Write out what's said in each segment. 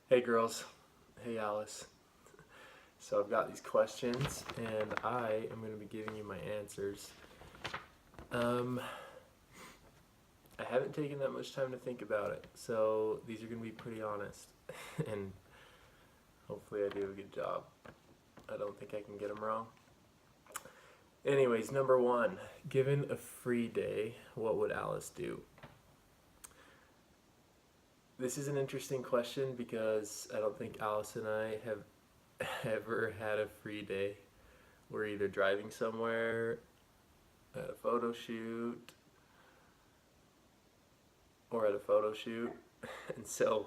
Hey girls, hey Alice. So I've got these questions and I am going to be giving you my answers. Um, I haven't taken that much time to think about it, so these are going to be pretty honest and hopefully I do a good job. I don't think I can get them wrong. Anyways, number one, given a free day, what would Alice do? This is an interesting question because I don't think Alice and I have ever had a free day. We're either driving somewhere, at a photo shoot, or at a photo shoot. And so,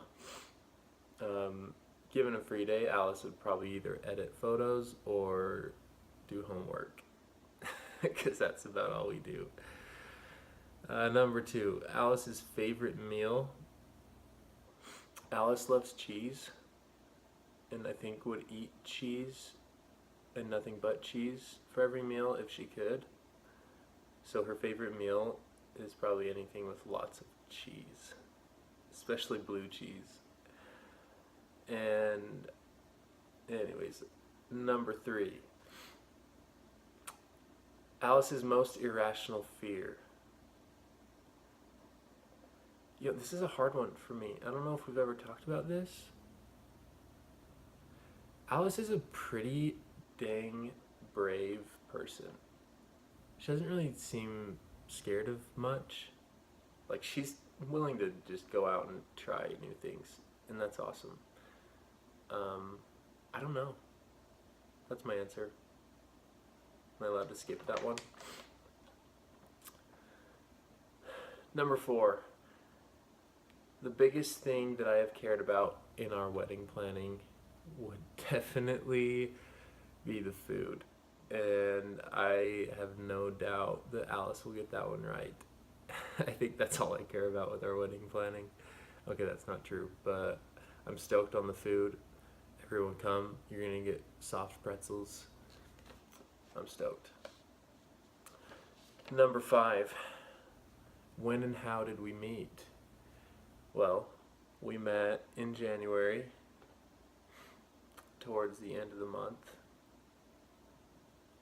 um, given a free day, Alice would probably either edit photos or do homework because that's about all we do. Number two, Alice's favorite meal. Alice loves cheese and I think would eat cheese and nothing but cheese for every meal if she could. So her favorite meal is probably anything with lots of cheese, especially blue cheese. And, anyways, number three, Alice's most irrational fear. This is a hard one for me. I don't know if we've ever talked about this. Alice is a pretty dang brave person. She doesn't really seem scared of much. Like, she's willing to just go out and try new things, and that's awesome. I don't know. That's my answer. Am I allowed to skip that one? Number four, the biggest thing that I have cared about in our wedding planning would definitely be the food. And I have no doubt that Alice will get that one right. I think that's all I care about with our wedding planning. Okay, that's not true, but I'm stoked on the food. Everyone come. You're gonna get soft pretzels. I'm stoked. Number five, when and how did we meet? Well, we met in January, towards the end of the month,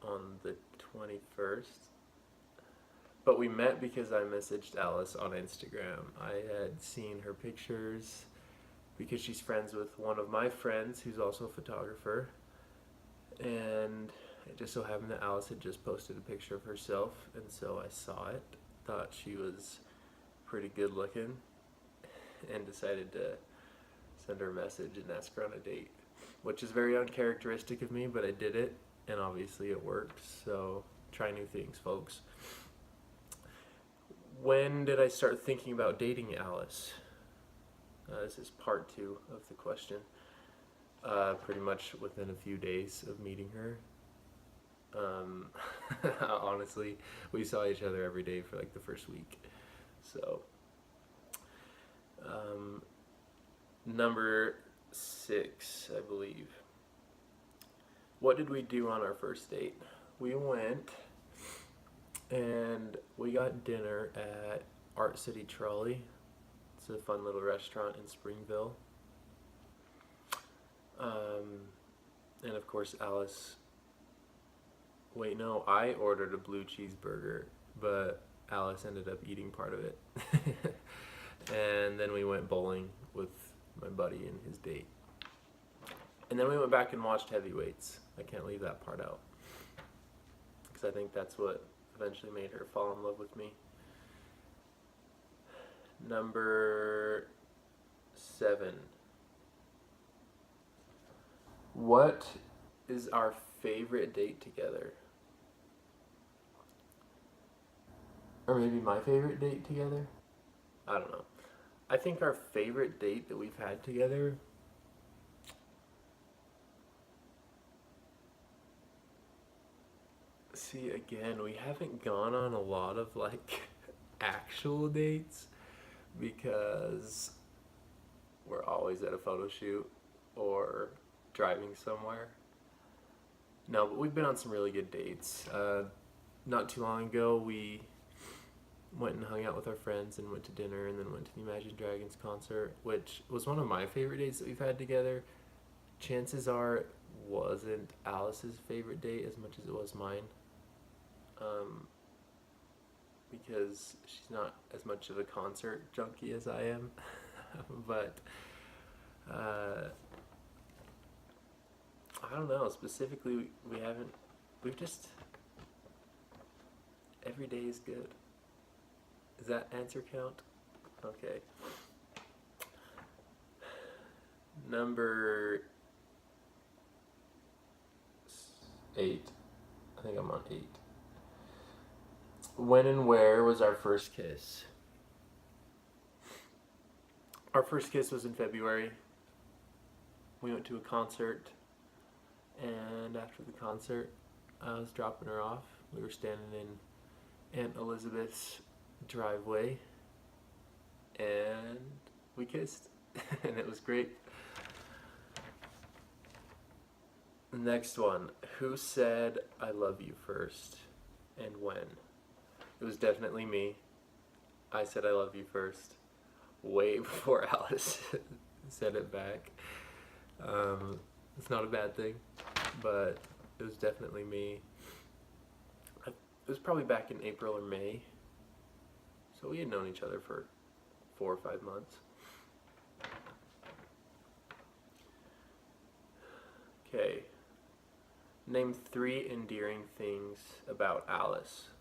on the 21st. But we met because I messaged Alice on Instagram. I had seen her pictures because she's friends with one of my friends who's also a photographer. And it just so happened that Alice had just posted a picture of herself, and so I saw it, thought she was pretty good looking, and decided to send her a message and ask her on a date, which is very uncharacteristic of me, but I did it, and obviously it worked, so try new things, folks. When did I start thinking about dating Alice? This is part two of the question. Pretty much within a few days of meeting her. Um, Honestly, we saw each other every day for like the first week. So, um, number six, I believe. What did we do on our first date? We went and we got dinner at Art City Trolley. It's a fun little restaurant in Springville. Um, and of course, Alice. Wait, no, I ordered a blue cheeseburger, but Alice ended up eating part of it. And then we went bowling with my buddy and his date. And then we went back and watched Heavyweights. I can't leave that part out because I think that's what eventually made her fall in love with me. Number seven. What is our favorite date together? Or maybe my favorite date together? I don't know. I think our favorite date that we've had together. See, again, we haven't gone on a lot of like actual dates because we're always at a photo shoot or driving somewhere. No, but we've been on some really good dates. Not too long ago, we went and hung out with our friends and went to dinner and then went to the Imagine Dragons concert, which was one of my favorite dates that we've had together. Chances are it wasn't Alice's favorite date as much as it was mine. Because she's not as much of a concert junkie as I am. But I don't know. Specifically, we've just, every day is good. Does that answer count? Okay. Number 8. I think I'm on 8. When and where was our first kiss? Our first kiss was in February. We went to a concert, and after the concert, I was dropping her off. We were standing in Aunt Elizabeth's driveway, and we kissed, and it was great. Next one. Who said I love you first, and when? It was definitely me. I said I love you first, way before Alice said it back. It's not a bad thing, but it was definitely me. It was probably back in April or May, so we had known each other for 4 or 5 months. Okay. Name 3 endearing things about Alice.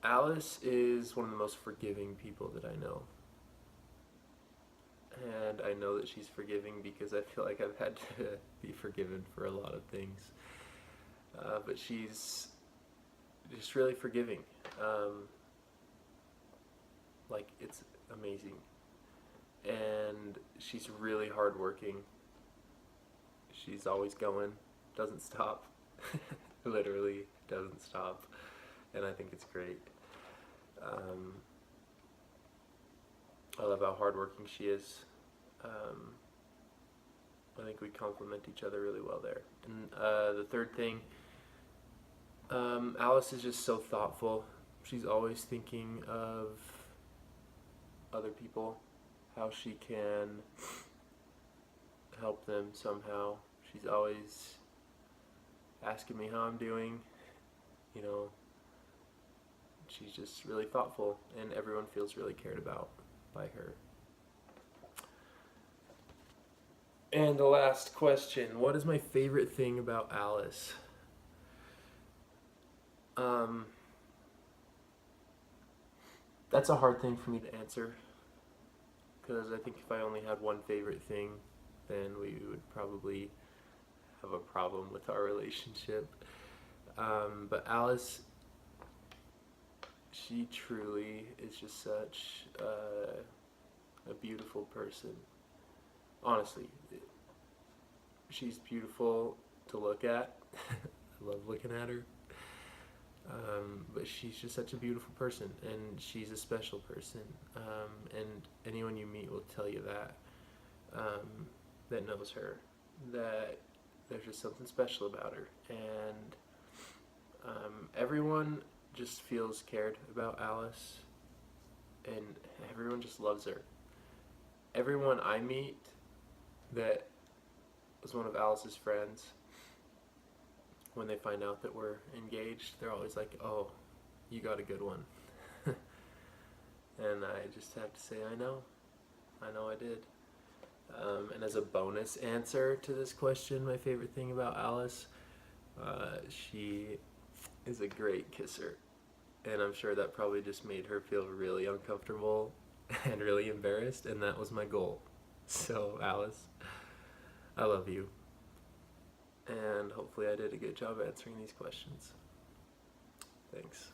Alice is one of the most forgiving people that I know. And I know that she's forgiving because I feel like I've had to be forgiven for a lot of things. But she's just really forgiving. Like, it's amazing. And she's really hardworking. She's always going, doesn't stop. Literally doesn't stop. And I think it's great. I love how hardworking she is. I think we complement each other really well there. And the third thing, Alice is just so thoughtful. She's always thinking of other people, how she can help them somehow. She's always asking me how I'm doing, you know. She's just really thoughtful, and everyone feels really cared about by her. And the last question, what is my favorite thing about Alice? That's a hard thing for me to answer, because I think if I only had one favorite thing, then we would probably have a problem with our relationship. But Alice, she truly is just such a beautiful person. Honestly, she's beautiful to look at. I love looking at her. But she's just such a beautiful person, and she's a special person. And anyone you meet will tell you that, that knows her, that there's just something special about her. And everyone just feels cared about Alice, and everyone just loves her. Everyone I meet that was one of Alice's friends, when they find out that we're engaged, they're always like, oh, you got a good one. And I just have to say, I know I did. And as a bonus answer to this question, my favorite thing about Alice, she is a great kisser. And I'm sure that probably just made her feel really uncomfortable and really embarrassed, and that was my goal. So, Alice, I love you. And hopefully I did a good job answering these questions. Thanks.